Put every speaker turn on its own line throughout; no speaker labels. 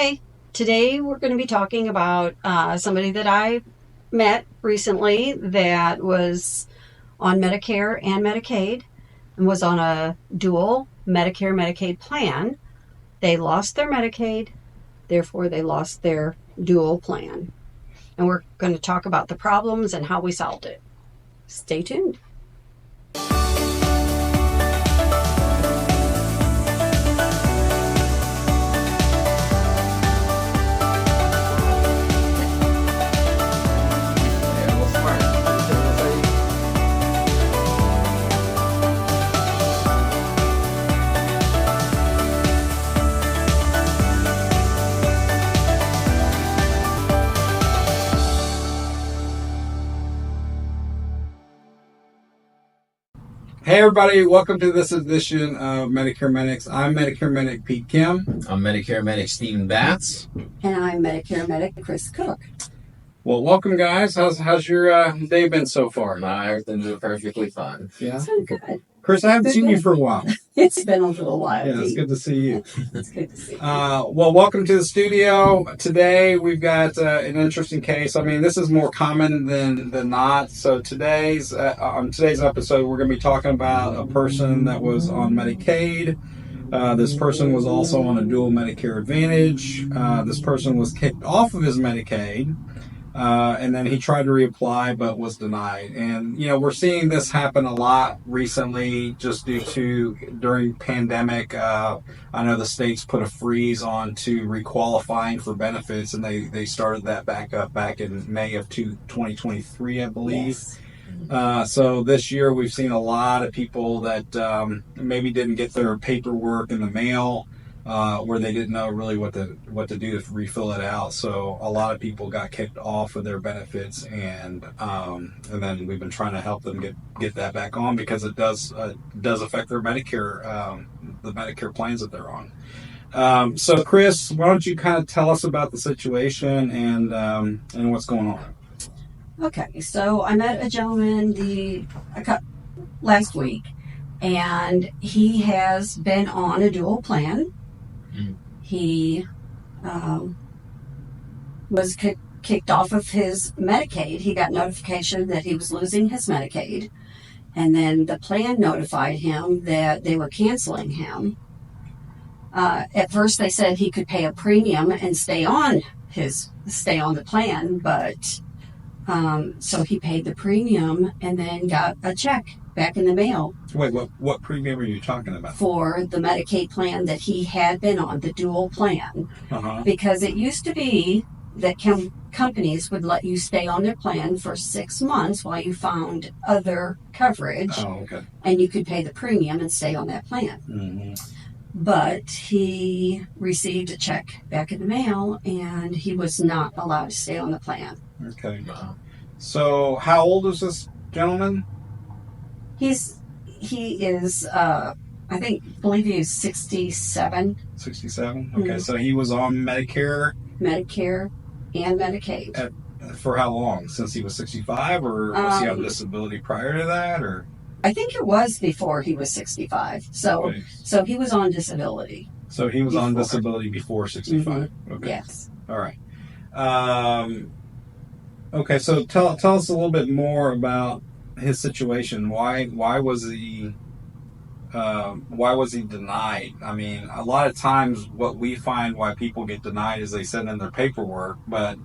Hi, today we're going to be talking about somebody that I met recently that was on Medicare and Medicaid and was on a dual Medicare Medicaid plan. They lost their Medicaid, therefore, they lost their dual plan. And we're going to talk about the problems and how we solved it. Stay tuned.
Hey everybody, welcome to this edition of Medicare Medics. I'm Medicare Medic Pete Kim.
I'm Medicare Medic Stephen Batts.
And I'm Medicare Medic Chris Cook.
Well, welcome guys. How's your day been so far?
Everything's been perfectly fine.
Yeah?
It's been good.
Chris, I haven't seen you for a while.
It's been a little while.
Yeah, it's good to see you.
It's good to see you.
Well, welcome to the studio. Today we've got an interesting case. I mean, this is more common than not. So on today's episode, we're going to be talking about a person that was on Medicaid. This person was also on a dual Medicare Advantage. This person was kicked off of his Medicaid. And then he tried to reapply but was denied. And, we're seeing this happen a lot recently just due to during pandemic. I know the states put a freeze on to requalifying for benefits, and they started that back in May of 2023, I believe. Yes. So this year we've seen a lot of people that maybe didn't get their paperwork in the mail. Where they didn't know really what to do to refill it out. So a lot of people got kicked off of their benefits, and then we've been trying to help them get that back on because it does affect their Medicare, the Medicare plans that they're on. So Chris, why don't you kind of tell us about the situation and what's going on?
Okay, so I met a gentleman last week, and he has been on a dual plan. He was kicked off of his Medicaid. He got notification that he was losing his Medicaid, and then the plan notified him that they were canceling him. At first, they said he could pay a premium and stay on the plan, but so he paid the premium and then got a check back in the mail.
Wait, what premium are you talking about?
For the Medicaid plan that he had been on, the dual plan.
Uh-huh.
Because it used to be that companies would let you stay on their plan for 6 months while you found other coverage.
Oh, okay.
And you could pay the premium and stay on that plan.
Mm-hmm.
But he received a check back in the mail, and he was not allowed to stay on the plan.
Okay. So how old is this gentleman?
He is, I believe he is 67.
67? Okay,
Mm-hmm.
So he was on Medicare
and Medicaid.
For how long? Since he was 65, or was he on disability prior to that, or?
I think it was before he was 65. So,
Okay.
So he was on disability.
So he was on disability before 65.
Mm-hmm.
Okay.
Yes.
All right. Okay, so tell us a little bit more about his situation. Why was he denied? I mean, a lot of times what we find why people get denied is they send in their paperwork, but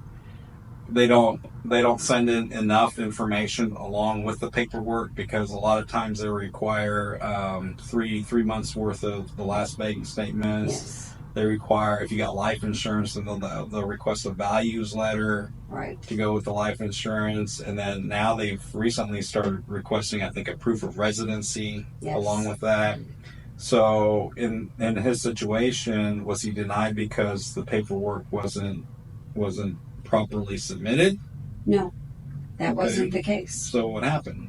they don't send in enough information along with the paperwork, because a lot of times they require 3 months worth of the last bank statements.
Yes.
They require, if you got life insurance, then they'll request a values letter,
right,
to go with the life insurance. And then now they've recently started requesting, I think, a proof of residency. Yes. Along with that. So in his situation, was he denied because the paperwork wasn't properly submitted?
No, that wasn't the case.
So what happened?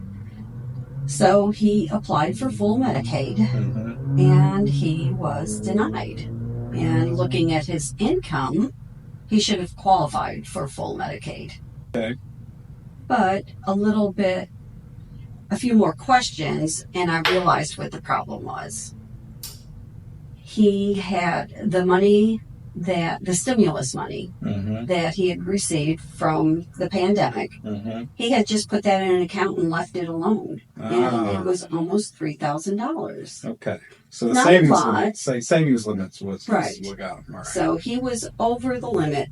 So he applied for full Medicaid, mm-hmm. and he was denied. And looking at his income, he should have qualified for full Medicaid.
Okay.
But a few more questions, and I realized what the problem was. He had the money that the stimulus money that he had received from the pandemic, he had just put that in an account and left it alone. And it was almost $3,000.
Okay. So the
Not
savings
a lot.
limit, savings limits was
Right.
what got him. All right.
So he was over the limit,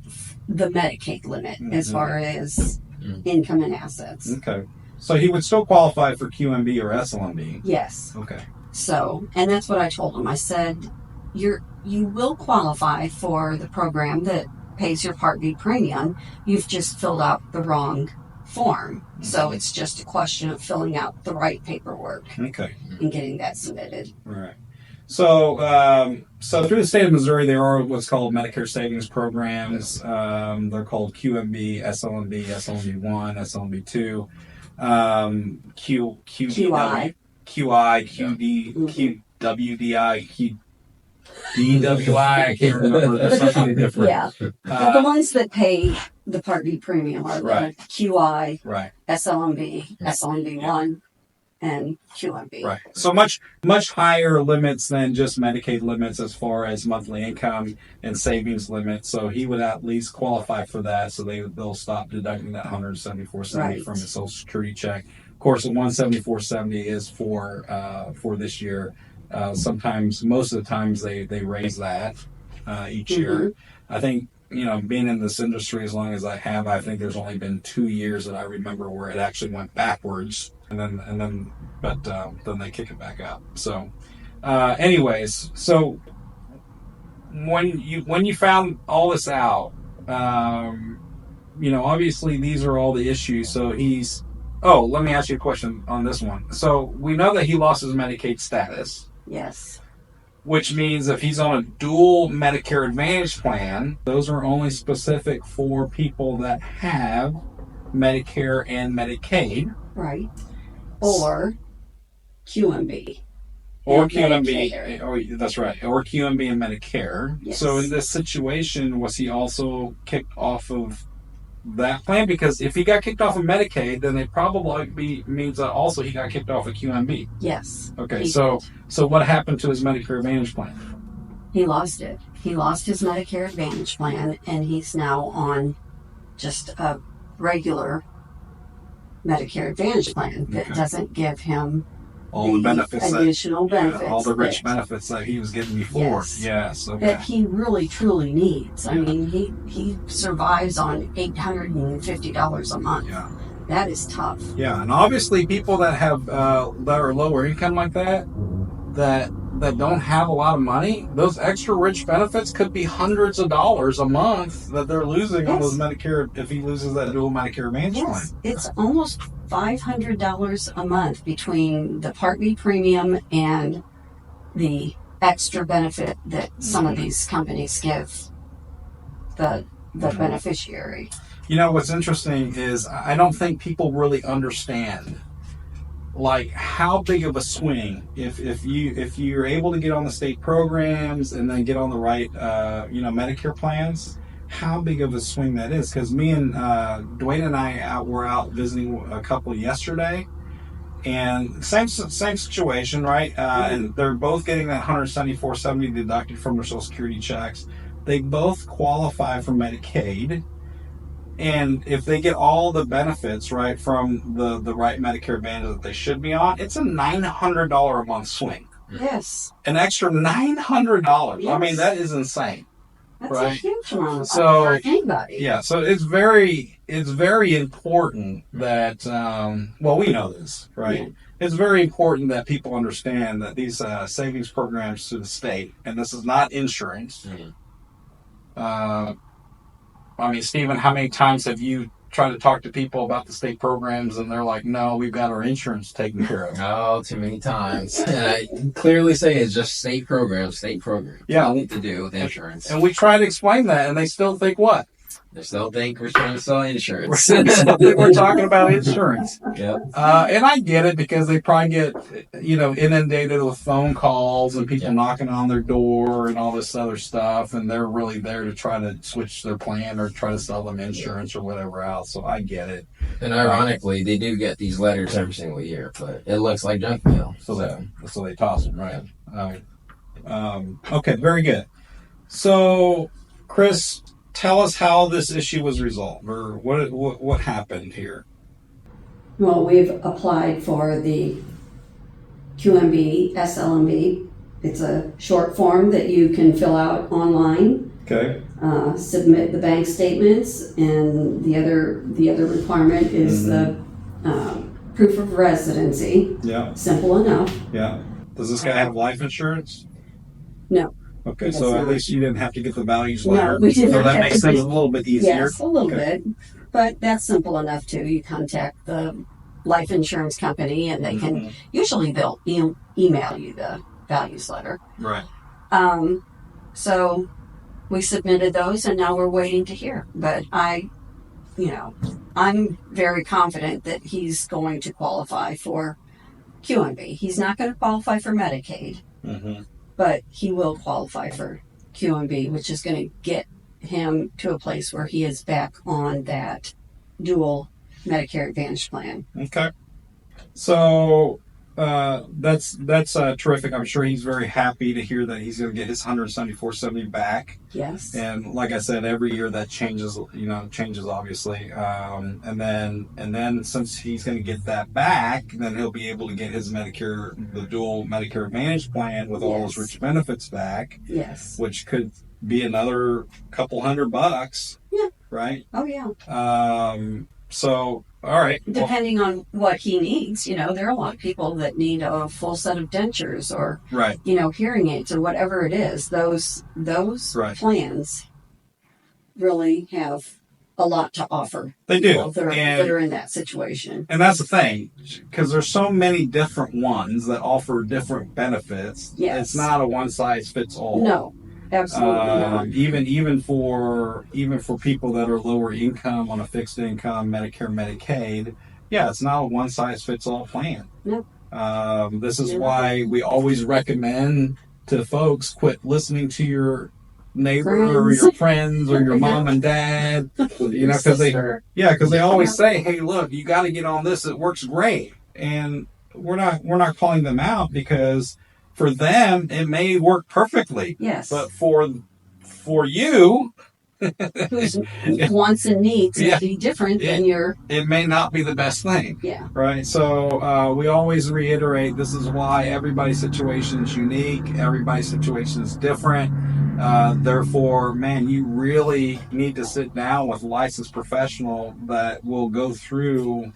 the Medicaid limit, as far as income and assets.
Okay. So he would still qualify for QMB or SLMB.
Yes.
Okay.
So, and that's what I told him. I said, you will qualify for the program that pays your Part B premium. You've just filled out the wrong form. So it's just a question of filling out the right paperwork
Okay.
and getting that submitted.
All right. So, so through the state of Missouri, there are what's called Medicare savings programs. They're called QMB, SLMB, SLMB1, SLMB2, QI, QD, QWDI, DWI. I can't remember. There's something different.
Yeah. The ones that pay the Part B premium are
Right.
the QI,
Right.
SLMB, SLMB1, and QMB.
Right. So much higher limits than just Medicaid limits as far as monthly income and savings limits. So he would at least qualify for that. So they'll stop deducting that $174.70
Right.
from his Social Security check. Of course, the $174.70 is for this year. Sometimes, most of the times, they raise that each year. I think, being in this industry as long as I have, I think there's only been 2 years that I remember where it actually went backwards, but then they kick it back up. So, anyways, so when you found all this out, obviously these are all the issues. So let me ask you a question on this one. So we know that he lost his Medicaid status.
Yes.
Which means if he's on a dual Medicare Advantage plan, those are only specific for people that have Medicare and Medicaid.
Right. Or QMB.
Or
and
QMB.
Medicare.
Oh, that's right. Or QMB and Medicare.
Yes.
So in this situation, was he also kicked off of that plan? Because if he got kicked off of Medicaid, then it probably means that also he got kicked off of QMB.
Yes.
Okay,
He
so
did.
what happened to his Medicare Advantage plan?
He lost it. He lost his Medicare Advantage plan, and he's now on just a regular Medicare Advantage plan that doesn't give him
All the benefits,
additional benefits,
all the rich benefits that he was getting before. Yes, okay.
that he really truly needs. I mean, he survives on $850 a month.
Yeah.
That is tough.
Yeah, and obviously people that have that are lower income like that don't have a lot of money, those extra rich benefits could be hundreds of dollars a month that they're losing on those Medicare if he loses that dual Medicare Advantage plan.
It's almost $500 a month between the Part B premium and the extra benefit that some of these companies give the beneficiary.
What's interesting is I don't think people really understand like how big of a swing if you're able to get on the state programs and then get on the right Medicare plans, how big of a swing that is. Because me and Dwayne and I were out visiting a couple yesterday, and same situation, right? And they're both getting that $174.70 deducted from their Social Security checks. They both qualify for Medicaid. And if they get all the benefits, right, from the right Medicare Advantage that they should be on, it's a $900 a month swing.
Yes.
An extra $900.
Yes.
I mean, that is insane.
That's
right?
a huge amount
So,
for anybody.
Yeah, so it's very important that, we know this, right? Yeah. It's very important that people understand that these savings programs through the state, and this is not insurance. I mean, Stephen, how many times have you tried to talk to people about the state programs and they're like, no, we've got our insurance taken care of?
Oh, too many times. I clearly say it's just state programs.
Yeah.
Nothing to do with insurance.
And we try to explain that, and they still think what?
They still think we're trying to sell insurance.
We're talking about insurance.
Yep.
And I get it because they probably get, inundated with phone calls and people knocking on their door and all this other stuff. And they're really there to try to switch their plan or try to sell them insurance or whatever else. So I get it.
And ironically, they do get these letters every single year, but it looks like junk mail.
So they toss them, right? Okay, very good. So Chris, tell us how this issue was resolved, or what happened here.
Well, we've applied for the QMB, SLMB. It's a short form that you can fill out online.
Okay.
Submit the bank statements, and the other requirement is the proof of residency.
Yeah.
Simple enough.
Yeah. Does this guy have life insurance?
No.
Okay, so at least you didn't have to get the values letter.
No, we did
so
not
that
have
makes
to
things a little bit easier.
Yes, a little bit. But that's simple enough too. You contact the life insurance company, and they can usually they'll email you the values letter.
Right.
So we submitted those, and now we're waiting to hear. But I'm very confident that he's going to qualify for QMB. He's not going to qualify for Medicaid, but he will qualify for QMB, which is going to get him to a place where he is back on that dual Medicare Advantage plan.
Okay. So that's terrific. I'm sure he's very happy to hear that he's going to get his $174.70 back.
Yes.
And like I said, every year that changes obviously. And then since he's going to get that back, then he'll be able to get his the dual Medicare Advantage plan with all those rich benefits back.
Yes.
Which could be another couple $100. Yeah. Right?
Oh, yeah.
So, all right.
Depending on what he needs, there are a lot of people that need a full set of dentures or, hearing aids or whatever it is. Those plans really have a lot to offer.
They do.
That are in that situation.
And that's the thing, because there's so many different ones that offer different benefits. Yes. It's not a one size fits all.
No. Absolutely not.
Even for people that are lower income on a fixed income, Medicare, Medicaid, it's not a one size fits all plan.
No.
This is why we always recommend to folks quit listening to your neighbor or your friends or your mom and dad, because they always say, hey, look, you got to get on this. It works great, and we're not calling them out because. For them, it may work perfectly.
Yes.
But for you,
whose wants and needs may be different than your.
It may not be the best thing.
Yeah.
Right. So we always reiterate, this is why everybody's situation is unique. Everybody's situation is different. Therefore, man, you really need to sit down with a licensed professional that will go through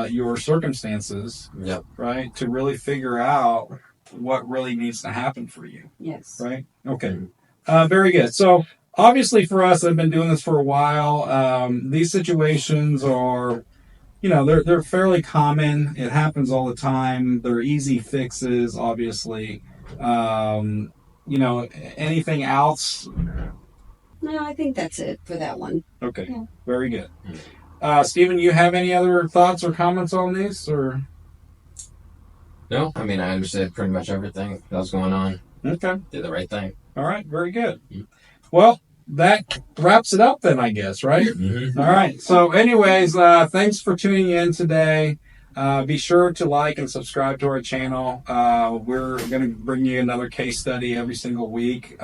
your circumstances.
Yep.
Right. To really figure out what really needs to happen for you.
Yes.
Right? Okay. Very good. So obviously for us, I've been doing this for a while. These situations are, they're fairly common. It happens all the time. They're easy fixes, obviously. Anything else?
No, I think that's it for that one.
Okay. Yeah. Very good. Stephen, you have any other thoughts or comments on these, or?
No, I understood pretty much everything that was going on.
Okay.
Did the right thing.
All right, very good. Well, that wraps it up then, I guess, right?
Mm-hmm.
All right. So anyways, thanks for tuning in today. Be sure to like and subscribe to our channel. We're going to bring you another case study every single week.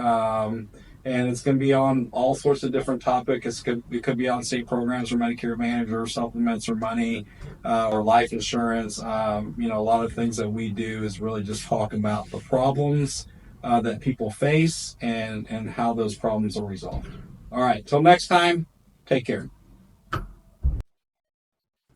And it's going to be on all sorts of different topics. It could be on state programs or Medicare Advantage or supplements or money or life insurance. A lot of things that we do is really just talk about the problems that people face and how those problems are resolved. All right. Till next time, take care.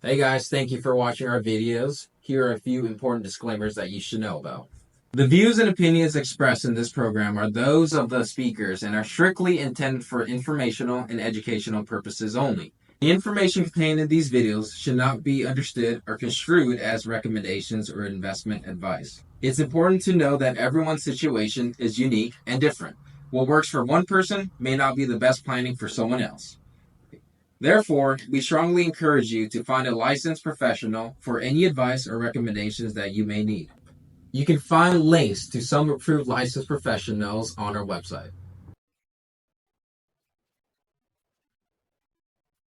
Hey guys, thank you for watching our videos. Here are a few important disclaimers that you should know about. The views and opinions expressed in this program are those of the speakers and are strictly intended for informational and educational purposes only. The information contained in these videos should not be understood or construed as recommendations or investment advice. It's important to know that everyone's situation is unique and different. What works for one person may not be the best planning for someone else. Therefore, we strongly encourage you to find a licensed professional for any advice or recommendations that you may need. You can find links to some approved licensed professionals on our website.